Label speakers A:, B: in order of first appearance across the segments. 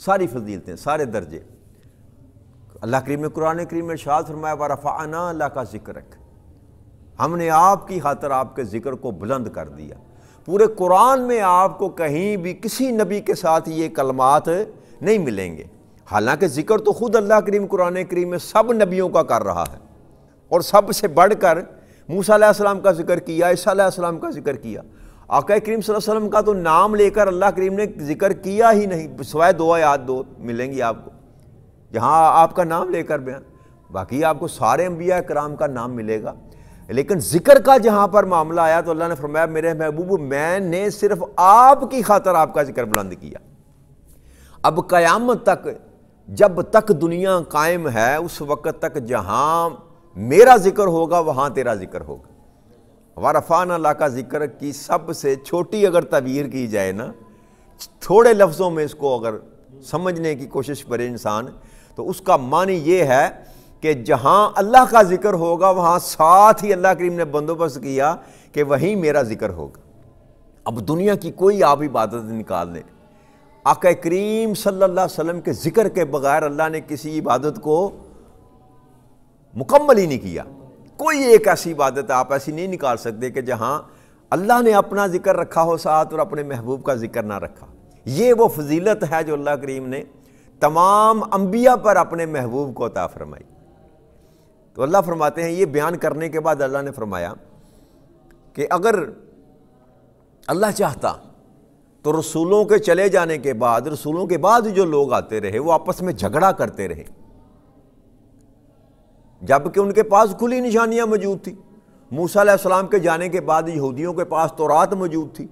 A: ساری فضیلتیں، سارے درجے۔ اللہ کریم نے قرآن کریم میں ارشاد فرمایا وَرَفَعْنَا لَكَ ذِكْرَكَ، ہم نے آپ کی خاطر آپ کے ذکر کو بلند کر دیا۔ پورے قرآن میں آپ کو کہیں بھی کسی نبی کے ساتھ یہ کلمات نہیں ملیں گے، حالانکہ ذکر تو خود اللہ کریم قرآن کریم میں سب نبیوں کا کر رہا ہے، اور سب سے بڑھ کر موسیٰ علیہ السلام کا ذکر کیا، عیسیٰ علیہ السلام کا ذکر کیا۔ آقا کریم صلی اللہ علیہ وسلم کا تو نام لے کر اللہ کریم نے ذکر کیا ہی نہیں، سوائے دو آیات دو ملیں گی آپ کو جہاں آپ کا نام لے کر بیان، باقی آپ کو سارے انبیاء کرام کا نام ملے گا۔ لیکن ذکر کا جہاں پر معاملہ آیا تو اللہ نے فرمایا میرے محبوب میں نے صرف آپ کی خاطر آپ کا ذکر بلند کیا۔ اب قیامت تک جب تک دنیا قائم ہے اس وقت تک جہاں میرا ذکر ہوگا وہاں تیرا ذکر ہوگا۔ وَرَفَعْنَا لَكَ ذِكْرَكَ کی سب سے چھوٹی اگر تعبیر کی جائے نا، تھوڑے لفظوں میں اس کو اگر سمجھنے کی کوشش کرے انسان، تو اس کا معنی یہ ہے کہ جہاں اللہ کا ذکر ہوگا وہاں ساتھ ہی اللہ کریم نے بندوبست کیا کہ وہیں میرا ذکر ہوگا۔ اب دنیا کی کوئی آپ عبادت نکال لیں، آقا کریم صلی اللہ علیہ وسلم کے ذکر کے بغیر اللہ نے کسی عبادت کو مکمل ہی نہیں کیا۔ کوئی ایک ایسی عبادت آپ ایسی نہیں نکال سکتے کہ جہاں اللہ نے اپنا ذکر رکھا ہو ساتھ اور اپنے محبوب کا ذکر نہ رکھا۔ یہ وہ فضیلت ہے جو اللہ کریم نے تمام انبیاء پر اپنے محبوب کو عطا فرمائی۔ تو اللہ فرماتے ہیں، یہ بیان کرنے کے بعد اللہ نے فرمایا کہ اگر اللہ چاہتا تو رسولوں کے چلے جانے کے بعد، رسولوں کے بعد جو لوگ آتے رہے وہ آپس میں جھگڑا کرتے رہے، جبکہ ان کے پاس کھلی نشانیاں موجود تھیں۔ موسیٰ علیہ السلام کے جانے کے بعد یہودیوں کے پاس تورات موجود تھی،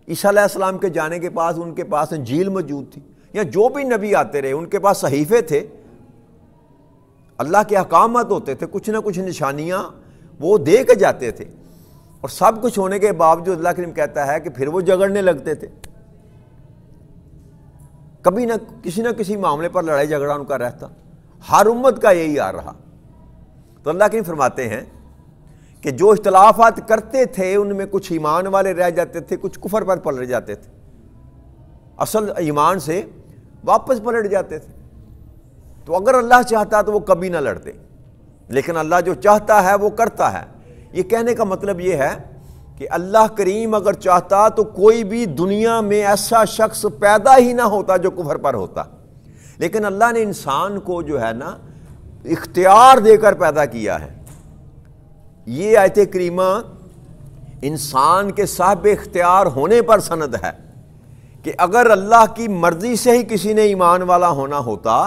A: عیسیٰ علیہ السلام کے جانے کے بعد ان کے پاس انجیل موجود تھی، یا جو بھی نبی آتے رہے ان کے پاس صحیفے تھے، اللہ کے احکامات ہوتے تھے، کچھ نہ کچھ نشانیاں وہ دے کے جاتے تھے، اور سب کچھ ہونے کے باوجود اللہ کریم کہتا ہے کہ پھر وہ جھگڑنے لگتے تھے۔ کبھی نہ کسی معاملے پر لڑائی جھگڑا ان کا رہتا، ہر امت کا یہی آ رہا۔ تو اللہ کریم فرماتے ہیں کہ جو اختلافات کرتے تھے ان میں کچھ ایمان والے رہ جاتے تھے، کچھ کفر پر پلٹ جاتے تھے، اصل ایمان سے واپس پلٹ جاتے تھے۔ تو اگر اللہ چاہتا تو وہ کبھی نہ لڑتے، لیکن اللہ جو چاہتا ہے وہ کرتا ہے۔ یہ کہنے کا مطلب یہ ہے کہ اللہ کریم اگر چاہتا تو کوئی بھی دنیا میں ایسا شخص پیدا ہی نہ ہوتا جو کفر پر ہوتا، لیکن اللہ نے انسان کو جو ہے نا اختیار دے کر پیدا کیا ہے۔ یہ آیت کریمہ انسان کے صاحب اختیار ہونے پر سند ہے کہ اگر اللہ کی مرضی سے ہی کسی نے ایمان والا ہونا ہوتا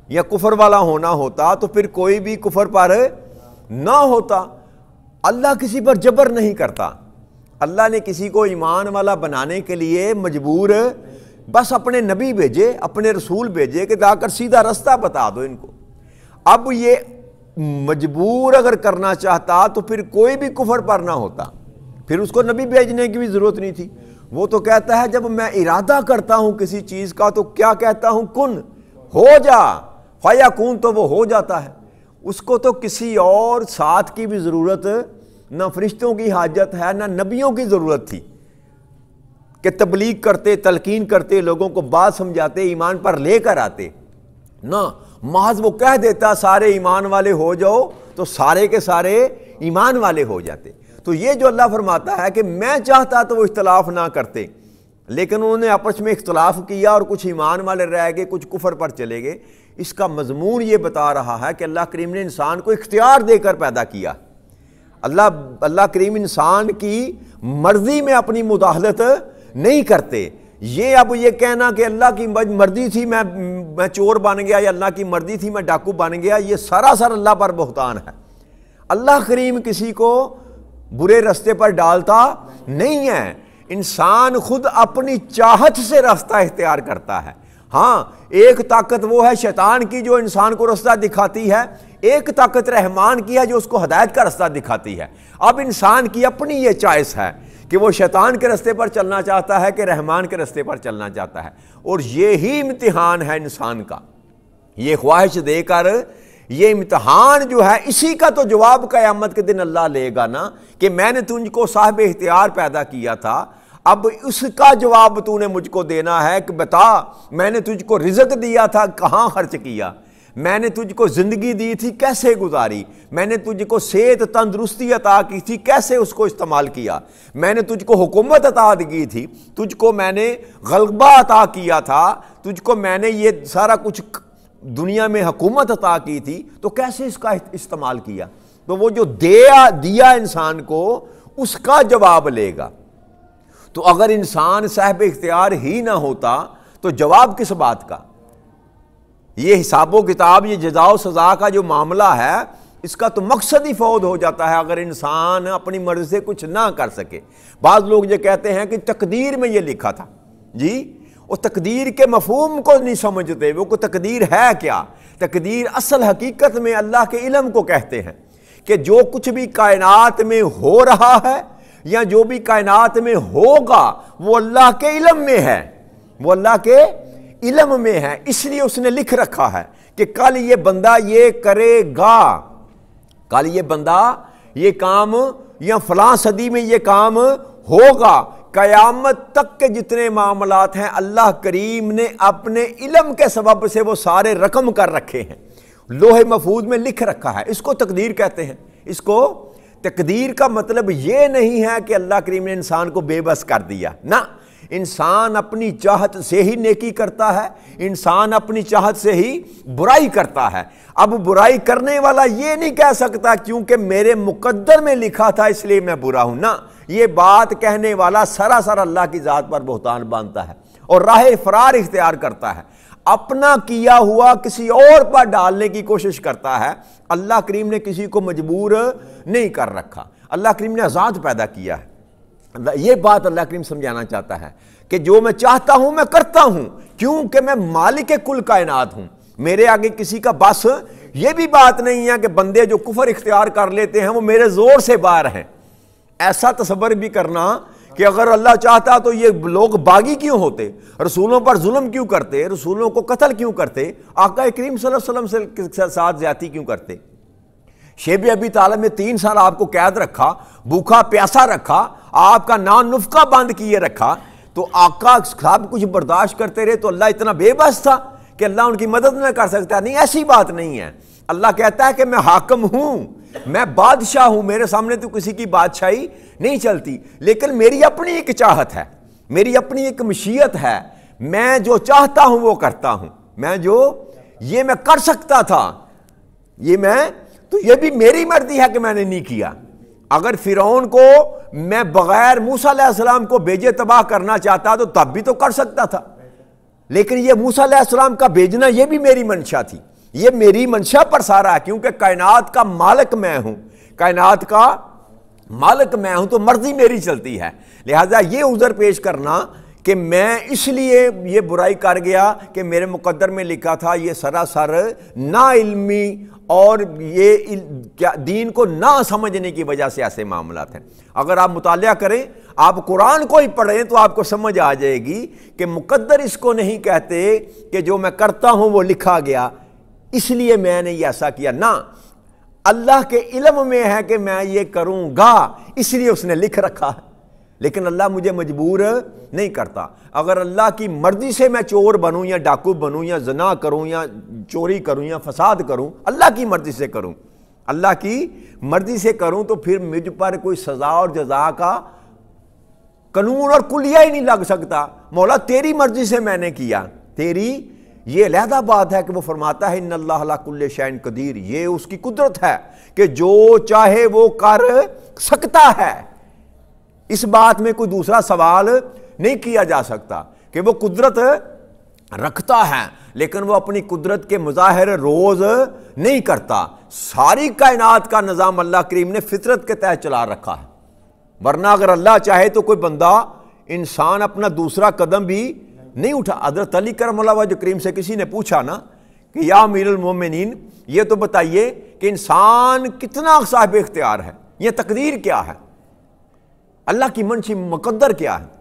A: یا کفر والا ہونا ہوتا تو پھر کوئی بھی کفر پر نہ ہوتا۔ اللہ کسی پر جبر نہیں کرتا، اللہ نے کسی کو ایمان والا بنانے کے لیے مجبور بس اپنے نبی بھیجے، اپنے رسول بھیجے کہ جا کر سیدھا رستہ بتا دو ان کو۔ اب یہ مجبور اگر کرنا چاہتا تو پھر کوئی بھی کفر پر نہ ہوتا، پھر اس کو نبی بھیجنے کی بھی ضرورت نہیں تھی۔ وہ تو کہتا ہے جب میں ارادہ کرتا ہوں کسی چیز کا تو کیا کہتا ہوں، کن ہو جا، فیکون، تو وہ ہو جاتا ہے۔ اس کو تو کسی اور ساتھ کی بھی ضرورت، نہ فرشتوں کی حاجت ہے نہ نبیوں کی ضرورت تھی کہ تبلیغ کرتے، تلقین کرتے، لوگوں کو بات سمجھاتے، ایمان پر لے کر آتے، نہ محض وہ کہہ دیتا سارے ایمان والے ہو جاؤ تو سارے کے سارے ایمان والے ہو جاتے۔ تو یہ جو اللہ فرماتا ہے کہ میں چاہتا تو وہ اختلاف نہ کرتے، لیکن انہوں نے آپس میں اختلاف کیا اور کچھ ایمان والے رہ گئے، کچھ کفر پر چلے گئے۔ اس کا مضمون یہ بتا رہا ہے کہ اللہ کریم نے انسان کو اختیار دے کر پیدا کیا۔ اللہ کریم انسان کی مرضی میں اپنی مداخلت نہیں کرتے۔ یہ اب یہ کہنا کہ اللہ کی مرضی تھی میں چور بن گیا یا اللہ کی مرضی تھی میں ڈاکو بن گیا، یہ سراسر اللہ پر بہتان ہے۔ اللہ کریم کسی کو برے رستے پر ڈالتا نہیں ہے، انسان خود اپنی چاہت سے راستہ اختیار کرتا ہے۔ ہاں، ایک طاقت وہ ہے شیطان کی جو انسان کو راستہ دکھاتی ہے، ایک طاقت رحمان کی ہے جو اس کو ہدایت کا راستہ دکھاتی ہے۔ اب انسان کی اپنی یہ چوائس ہے کہ وہ شیطان کے راستے پر چلنا چاہتا ہے کہ رحمان کے راستے پر چلنا چاہتا ہے، اور یہی امتحان ہے انسان کا۔ یہ خواہش دے کر یہ امتحان جو ہے اسی کا تو جواب قیامت کے دن اللہ لے گا نا، کہ میں نے تجھ کو صاحب اختیار پیدا کیا تھا، اب اس کا جواب تو نے مجھ کو دینا ہے کہ بتا میں نے تجھ کو رزق دیا تھا کہاں خرچ کیا، میں نے تجھ کو زندگی دی تھی کیسے گزاری، میں نے تجھ کو صحت تندرستی عطا کی تھی کیسے اس کو استعمال کیا، میں نے تجھ کو حکومت عطا کی تھی، تجھ کو میں نے غلبہ عطا کیا تھا، تجھ کو میں نے یہ سارا کچھ دنیا میں حکومت عطا کی تھی، تو کیسے اس کا استعمال کیا؟ تو وہ جو دیا انسان کو اس کا جواب لے گا۔ تو اگر انسان صاحب اختیار ہی نہ ہوتا تو جواب کس بات کا؟ یہ حساب و کتاب، یہ جزا و سزا کا جو معاملہ ہے، اس کا تو مقصد ہی فوت ہو جاتا ہے اگر انسان اپنی مرضی سے کچھ نہ کر سکے۔ بعض لوگ یہ کہتے ہیں کہ تقدیر میں یہ لکھا تھا، جی وہ تقدیر کے مفہوم کو نہیں سمجھتے، وہ کو تقدیر ہے کیا؟ تقدیر اصل حقیقت میں اللہ کے علم کو کہتے ہیں کہ جو کچھ بھی کائنات میں ہو رہا ہے یا جو بھی کائنات میں ہوگا وہ اللہ کے علم میں ہے، وہ اللہ کے علم میں ہے، اس لیے اس نے لکھ رکھا ہے کہ کل یہ بندہ یہ کرے گا، کل یہ بندہ یہ کام یا فلاں صدی میں یہ کام ہوگا۔ قیامت تک کے جتنے معاملات ہیں اللہ کریم نے اپنے علم کے سبب سے وہ سارے رقم کر رکھے ہیں، لوح محفوظ میں لکھ رکھا ہے، اس کو تقدیر کہتے ہیں۔ اس کو تقدیر کا مطلب یہ نہیں ہے کہ اللہ کریم نے انسان کو بے بس کر دیا، نہ، انسان اپنی چاہت سے ہی نیکی کرتا ہے، انسان اپنی چاہت سے ہی برائی کرتا ہے۔ اب برائی کرنے والا یہ نہیں کہہ سکتا کیونکہ میرے مقدر میں لکھا تھا اس لیے میں برا ہوں، نہ، یہ بات کہنے والا سراسر اللہ کی ذات پر بہتان باندھتا ہے اور راہ فرار اختیار کرتا ہے، اپنا کیا ہوا کسی اور پر ڈالنے کی کوشش کرتا ہے۔ اللہ کریم نے کسی کو مجبور نہیں کر رکھا، اللہ کریم نے آزاد پیدا کیا ہے۔ یہ بات اللہ کریم سمجھانا چاہتا ہے کہ جو میں چاہتا ہوں میں کرتا ہوں کیونکہ میں مالک کل کائنات ہوں، میرے آگے کسی کا بس۔ یہ بھی بات نہیں ہے کہ بندے جو کفر اختیار کر لیتے ہیں وہ میرے زور سے باہر ہیں، ایسا تصور بھی کرنا کہ اگر اللہ چاہتا تو یہ لوگ باغی کیوں ہوتے، رسولوں پر ظلم کیوں کرتے، رسولوں کو قتل کیوں کرتے، آقا کریم صلی اللہ علیہ وسلم کے ساتھ زیادتی کیوں کرتے، شیب ابی طالب میں 3 سال آپ کو قید رکھا، بھوکا پیاسا رکھا، آپ کا نان نفقہ بند کیے رکھا، تو آقا سب کچھ برداشت کرتے رہے، تو اللہ اتنا بے بس تھا کہ اللہ ان کی مدد نہ کر سکتا؟ نہیں، ایسی بات نہیں ہے۔ اللہ کہتا ہے کہ میں حاکم ہوں، میں بادشاہ ہوں، میرے سامنے تو کسی کی بادشاہی نہیں چلتی، لیکن میری اپنی ایک چاہت ہے، میری اپنی ایک مشیت ہے، میں جو چاہتا ہوں وہ کرتا ہوں، میں جو یہ میں کر سکتا تھا تو یہ بھی میری مرضی ہے کہ میں نے نہیں کیا۔ اگر فرعون کو میں بغیر موسیٰ علیہ السلام کو بھیجے تباہ کرنا چاہتا تو تب بھی تو کر سکتا تھا، لیکن یہ موسیٰ علیہ السلام کا بھیجنا یہ بھی میری منشا تھی، یہ میری منشا پر سارا ہے، کیونکہ کائنات کا مالک میں ہوں، کائنات کا مالک میں ہوں تو مرضی میری چلتی ہے۔ لہٰذا یہ عذر پیش کرنا کہ میں اس لیے یہ برائی کر گیا کہ میرے مقدر میں لکھا تھا، یہ سراسر نا علمی اور یہ دین کو نہ سمجھنے کی وجہ سے ایسے معاملات ہیں۔ اگر آپ مطالعہ کریں، آپ قرآن کو ہی پڑھیں تو آپ کو سمجھ آ جائے گی کہ مقدر اس کو نہیں کہتے کہ جو میں کرتا ہوں وہ لکھا گیا اس لیے میں نے یہ ایسا کیا، نہ، اللہ کے علم میں ہے کہ میں یہ کروں گا اس لیے اس نے لکھ رکھا ہے، لیکن اللہ مجھے مجبور نہیں کرتا۔ اگر اللہ کی مرضی سے میں چور بنوں یا ڈاکو بنوں یا زنا کروں یا چوری کروں یا فساد کروں، اللہ کی مرضی سے کروں، اللہ کی مرضی سے کروں، تو پھر مجھ پر کوئی سزا اور جزا کا قانون اور کلیہ ہی نہیں لگ سکتا۔ مولا تیری مرضی سے میں نے کیا، تیری یہ علیحدہ بات ہے کہ وہ فرماتا ہے ان اللہ علی کل شیء قدیر، یہ اس کی قدرت ہے کہ جو چاہے وہ کر سکتا ہے۔ اس بات میں کوئی دوسرا سوال نہیں کیا جا سکتا کہ وہ قدرت رکھتا ہے، لیکن وہ اپنی قدرت کے مظاہر روز نہیں کرتا۔ ساری کائنات کا نظام اللہ کریم نے فطرت کے تحت چلا رکھا ہے، ورنہ اگر اللہ چاہے تو کوئی بندہ انسان اپنا دوسرا قدم بھی نہیں اٹھا۔ حضرت علی کرم اللہ وجہ کریم سے کسی نے پوچھا نا کہ یا امیر المومنین یہ تو بتائیے کہ انسان کتنا صاحب اختیار ہے، یہ تقدیر کیا ہے، اللہ کی منشی مقدر کیا ہے،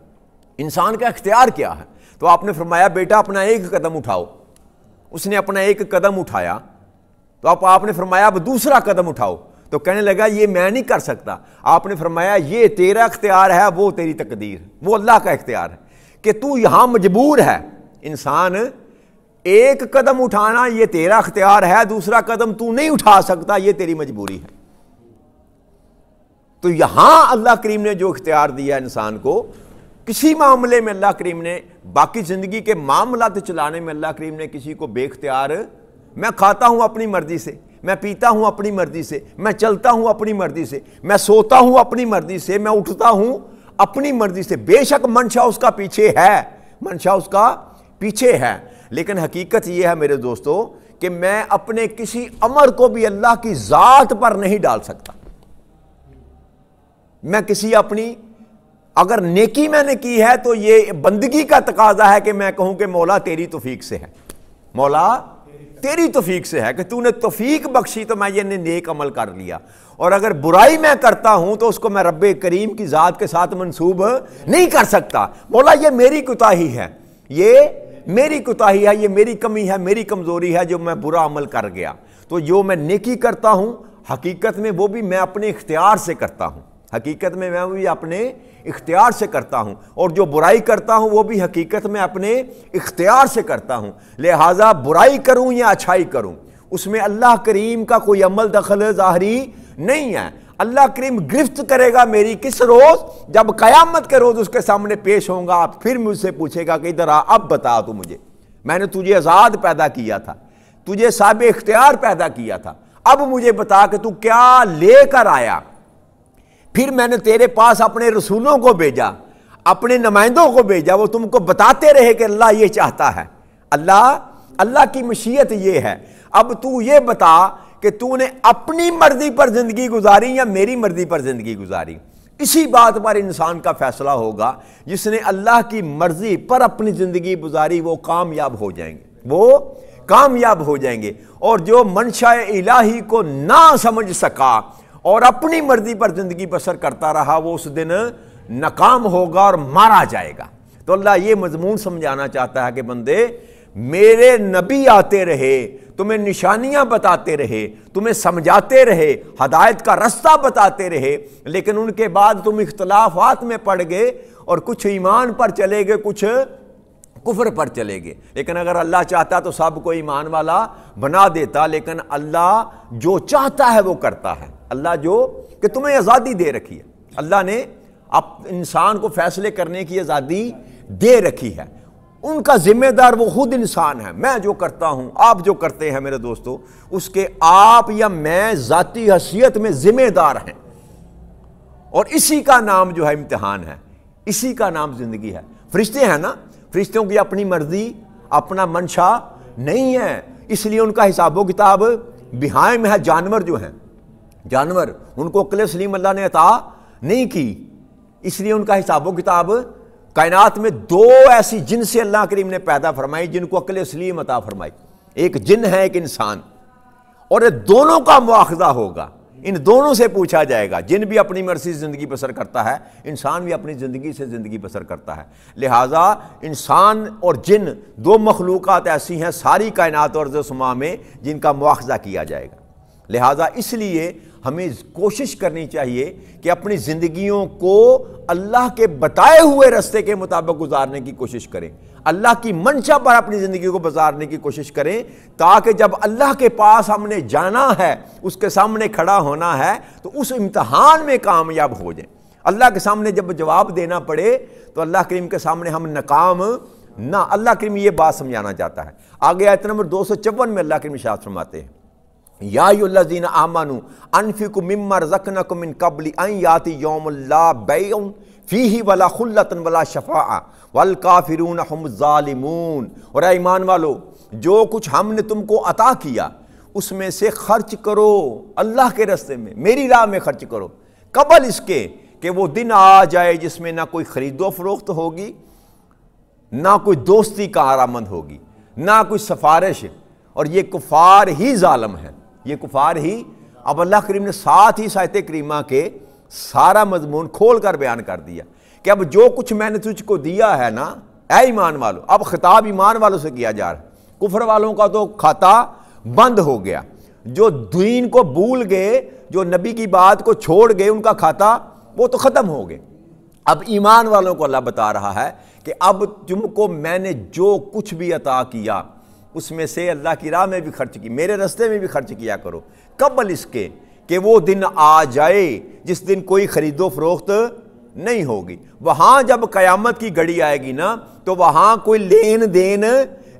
A: انسان کا اختیار کیا ہے؟ تو آپ نے فرمایا بیٹا اپنا ایک قدم اٹھاؤ۔ اس نے اپنا ایک قدم اٹھایا تو آپ نے فرمایا اب دوسرا قدم اٹھاؤ، تو کہنے لگا یہ میں نہیں کر سکتا. آپ نے فرمایا یہ تیرا اختیار ہے، وہ تیری تقدیر، وہ اللہ کا اختیار ہے کہ تو یہاں مجبور ہے. انسان ایک قدم اٹھانا یہ تیرا اختیار ہے، دوسرا قدم تو نہیں اٹھا سکتا، یہ تیری مجبوری ہے. تو یہاں اللہ کریم نے جو اختیار دیا انسان کو، کسی معاملے میں اللہ کریم نے، باقی زندگی کے معاملات چلانے میں اللہ کریم نے کسی کو بے اختیار، میں کھاتا ہوں اپنی مرضی سے، میں پیتا ہوں اپنی مرضی سے، میں چلتا ہوں اپنی مرضی سے، میں سوتا ہوں اپنی مرضی سے، میں اٹھتا ہوں اپنی مرضی سے. بے شک منشا اس کا پیچھے ہے، منشا اس کا پیچھے ہے، لیکن حقیقت یہ ہے میرے دوستو کہ میں اپنے کسی امر کو بھی اللہ کی ذات پر نہیں ڈال سکتا. میں کسی اپنی، اگر نیکی میں نے کی ہے تو یہ بندگی کا تقاضا ہے کہ میں کہوں کہ مولا تیری توفیق سے ہے، مولا تیری توفیق سے ہے کہ تو نے توفیق بخشی تو میں یہ نیک عمل کر لیا. اور اگر برائی میں کرتا ہوں تو اس کو میں رب کریم کی ذات کے ساتھ منسوب نہیں کر سکتا. مولا یہ میری کوتاہی ہے، یہ میری کوتاہی ہے، یہ میری کمی ہے، میری کمزوری ہے جو میں برا عمل کر گیا. تو جو میں نیکی کرتا ہوں حقیقت میں وہ بھی میں اپنے اختیار سے کرتا ہوں، حقیقت میں بھی اپنے اختیار سے کرتا ہوں، اور جو برائی کرتا ہوں وہ بھی حقیقت میں اپنے اختیار سے کرتا ہوں. لہٰذا برائی کروں یا اچھائی کروں اس میں اللہ کریم کا کوئی عمل دخل ظاہری نہیں ہے. اللہ کریم گرفت کرے گا میری کس روز؟ جب قیامت کے روز اس کے سامنے پیش ہوں گا، پھر مجھ سے پوچھے گا کہ ادھر آ، اب بتا تو مجھے، میں نے تجھے آزاد پیدا کیا تھا، تجھے صاحب اختیار پیدا کیا تھا، اب مجھے بتا کہ تو کیا لے کر آیا. پھر میں نے تیرے پاس اپنے رسولوں کو بھیجا، اپنے نمائندوں کو بھیجا، وہ تم کو بتاتے رہے کہ اللہ یہ چاہتا ہے، اللہ کی مشیت یہ ہے. اب تو یہ بتا کہ تو نے اپنی مرضی پر زندگی گزاری یا میری مرضی پر زندگی گزاری. اسی بات پر انسان کا فیصلہ ہوگا. جس نے اللہ کی مرضی پر اپنی زندگی گزاری وہ کامیاب ہو جائیں گے، وہ کامیاب ہو جائیں گے. اور جو منشاء الہی کو نہ سمجھ سکا اور اپنی مرضی پر زندگی بسر کرتا رہا وہ اس دن ناکام ہوگا اور مارا جائے گا. تو اللہ یہ مضمون سمجھانا چاہتا ہے کہ بندے میرے نبی آتے رہے، تمہیں نشانیاں بتاتے رہے، تمہیں سمجھاتے رہے، ہدایت کا رستہ بتاتے رہے، لیکن ان کے بعد تم اختلافات میں پڑ گئے اور کچھ ایمان پر چلے گئے، کچھ کفر پر چلے گئے. لیکن اگر اللہ چاہتا تو سب کو ایمان والا بنا دیتا، لیکن اللہ جو چاہتا ہے وہ کرتا ہے. اللہ جو کہ تمہیں آزادی دے رکھی ہے، اللہ نے انسان کو فیصلے کرنے کی آزادی دے رکھی ہے. ان کا ذمہ دار وہ خود انسان ہے. میں جو کرتا ہوں، آپ جو کرتے ہیں میرے دوستو، اس کے آپ یا میں ذاتی حیثیت میں ذمہ دار ہیں. اور اسی کا نام جو ہے امتحان ہے، اسی کا نام زندگی ہے. فرشتے ہیں نا، فرشتوں کی اپنی مرضی، اپنا منشا نہیں ہے، اس لیے ان کا حساب و کتاب بہائم ہے. جانور جو ہیں، جانور، ان کو عقل سلیم اللہ نے عطا نہیں کی، اس لیے ان کا حساب و کتاب. کائنات میں دو ایسی جن سے اللہ کریم نے پیدا فرمائی جن کو عقل سلیم عطا فرمائی، ایک جن ہے ایک انسان، اور یہ دونوں کا مواخذہ ہوگا، ان دونوں سے پوچھا جائے گا. جن بھی اپنی مرضی سے زندگی بسر کرتا ہے، انسان بھی اپنی زندگی سے زندگی بسر کرتا ہے. لہٰذا انسان اور جن دو مخلوقات ایسی ہیں ساری کائنات اور ارض و سما میں جن کا مواخذہ کیا جائے گا. لہٰذا اس لیے ہمیں کوشش کرنی چاہیے کہ اپنی زندگیوں کو اللہ کے بتائے ہوئے راستے کے مطابق گزارنے کی کوشش کریں، اللہ کی منشا پر اپنی زندگی کو گزارنے کی کوشش کریں، تاکہ جب اللہ کے پاس ہم نے جانا ہے، اس کے سامنے کھڑا ہونا ہے، تو اس امتحان میں کامیاب ہو جائیں. اللہ کے سامنے جب جواب دینا پڑے تو اللہ کریم کے سامنے ہم ناکام نہ. اللہ کریم یہ بات سمجھانا چاہتا ہے. آگے آیت نمبر 254 میں اللہ کریم ارشاد فرماتے ہیں، یا ایھا الذین آمنوا انفقوا مما رزقناکم من قبل ان یاتی یوم لا بیع فیہ ولا خلۃ ولا شفاعۃ والکافرون هم الظالمون. اور اے ایمان والو، جو کچھ ہم نے تم کو عطا کیا اس میں سے خرچ کرو، اللہ کے راستے میں، میری راہ میں خرچ کرو، قبل اس کے کہ وہ دن آ جائے جس میں نہ کوئی خرید و فروخت ہوگی، نہ کوئی دوستی کا آرامند ہوگی، نہ کوئی سفارش. اور یہ کفار ہی ظالم ہیں، یہ کفار ہی. اب اللہ کریم نے ساتھ ہی آیت کریمہ کے سارا مضمون کھول کر بیان کر دیا کہ اب جو کچھ میں نے تجھ کو دیا ہے نا اے ایمان والو. اب خطاب ایمان والوں سے کیا جا رہا ہے، کفر والوں کا تو کھاتا بند ہو گیا. جو دین کو بھول گئے، جو نبی کی بات کو چھوڑ گئے، ان کا کھاتا وہ تو ختم ہو گئے۔ اب ایمان والوں کو اللہ بتا رہا ہے کہ اب تم کو میں نے جو کچھ بھی عطا کیا اس میں سے اللہ کی راہ میں بھی خرچ کی، میرے راستے میں بھی خرچ کیا کرو، قبل اس کے کہ وہ دن آ جائے جس دن کوئی خرید و فروخت نہیں ہوگی۔ وہاں جب قیامت کی گھڑی آئے گی نا تو وہاں کوئی لین دین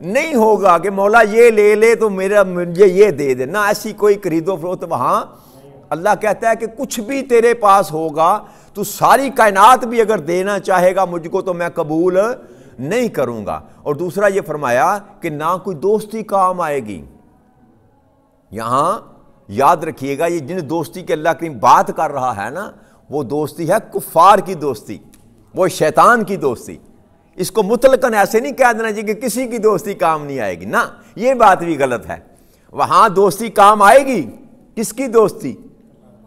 A: نہیں ہوگا کہ مولا یہ لے لے تو میرا مجھے یہ دے دے، نہ ایسی کوئی خرید و فروخت وہاں۔ اللہ کہتا ہے کہ کچھ بھی تیرے پاس ہوگا تو ساری کائنات بھی اگر دینا چاہے گا مجھ کو تو میں قبول نہیں کروں گا۔ اور دوسرا یہ فرمایا کہ نہ کوئی دوستی کام آئے گی۔ یہاں یاد رکھیے گا یہ جن دوستی کے اللہ کریم بات کر رہا ہے نا وہ دوستی ہے کفار کی دوستی، وہ شیطان کی دوستی۔ اس کو مطلقاً ایسے نہیں کہہ دینا چاہیے کہ کسی کی دوستی کام نہیں آئے گی، نہ یہ بات بھی غلط ہے۔ وہاں دوستی کام آئے گی، کس کی دوستی؟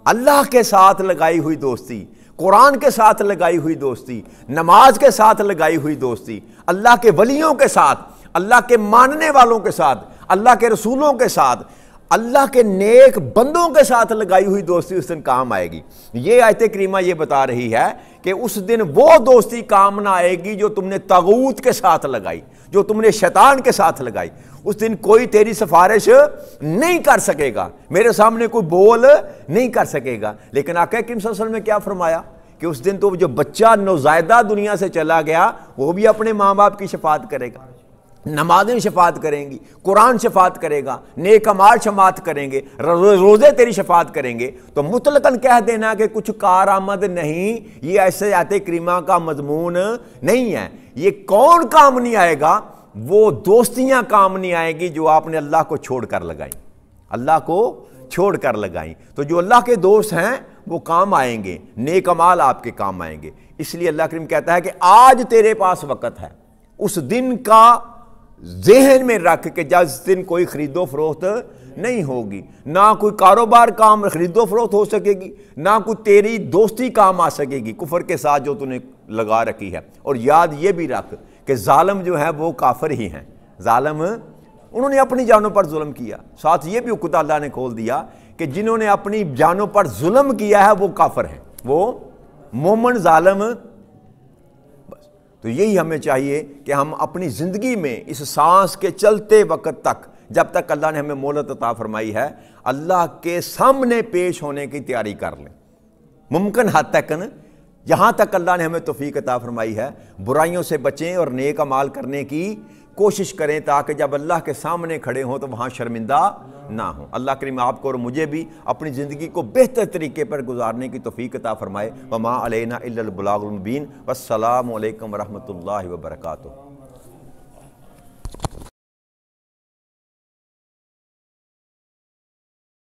A: اللہ کے ساتھ لگائی ہوئی دوستی، قرآن کے ساتھ لگائی ہوئی دوستی، نماز کے ساتھ لگائی ہوئی دوستی، اللہ کے ولیوں کے ساتھ، اللہ کے ماننے والوں کے ساتھ، اللہ کے رسولوں کے ساتھ، اللہ کے نیک بندوں کے ساتھ لگائی ہوئی دوستی اس دن کام آئے گی۔ یہ آیت کریمہ یہ بتا رہی ہے کہ اس دن وہ دوستی کام نہ آئے گی جو تم نے طاغوت کے ساتھ لگائی، جو تم نے شیطان کے ساتھ لگائی۔ اس دن کوئی تیری سفارش نہیں کر سکے گا، میرے سامنے کوئی بول نہیں کر سکے گا۔ لیکن آقا کریم صلی اللہ علیہ وسلم نے کیا فرمایا کہ اس دن تو جو بچہ نوزائیدہ دنیا سے چلا گیا وہ بھی اپنے ماں باپ کی شفاعت کرے گا، نمازیں شفاعت کریں گی، قرآن شفاعت کرے گا، نیک اعمال شفاعت کریں گے، روزے تیری شفاعت کریں گے۔ تو مطلقاً کہہ دینا کہ کچھ کارآمد نہیں، یہ ایسے آیت کریمہ کا مضمون نہیں ہے۔ یہ کون کام نہیں آئے گا؟ وہ دوستیاں کام نہیں آئے گی جو آپ نے اللہ کو چھوڑ کر لگائیں، اللہ کو چھوڑ کر لگائیں۔ تو جو اللہ کے دوست ہیں وہ کام آئیں گے، نیک اعمال آپ کے کام آئیں گے۔ اس لیے اللہ کریم کہتا ہے کہ آج تیرے پاس وقت ہے، اس دن کا ذہن میں رکھ کہ جس دن کوئی خرید و فروخت نہیں ہوگی، نہ کوئی کاروبار کام خرید و فروخت ہو سکے گی، نہ کوئی تیری دوستی کام آ سکے گی کفر کے ساتھ جو تو نے لگا رکھی ہے۔ اور یاد یہ بھی رکھ کہ ظالم جو ہے وہ کافر ہی ہیں، ظالم انہوں نے اپنی جانوں پر ظلم کیا۔ ساتھ یہ بھی حکم اللہ نے کھول دیا کہ جنہوں نے اپنی جانوں پر ظلم کیا ہے وہ کافر ہیں، وہ مومن ظالم۔ تو یہی ہمیں چاہیے کہ ہم اپنی زندگی میں اس سانس کے چلتے وقت تک، جب تک اللہ نے ہمیں مہلت عطا فرمائی ہے، اللہ کے سامنے پیش ہونے کی تیاری کر لیں۔ ممکن حد تک جہاں تک اللہ نے ہمیں توفیق عطا فرمائی ہے برائیوں سے بچیں اور نیک اعمال کرنے کی کوشش کریں تاکہ جب اللہ کے سامنے کھڑے ہوں تو وہاں شرمندہ نہ ہوں۔ اللہ کریم آپ کو اور مجھے بھی اپنی زندگی کو بہتر طریقے پر گزارنے کی توفیق عطا فرمائے۔ وما علینا الا البلاغ المبین۔ والسلام علیکم ورحمۃ اللہ وبرکاتہ۔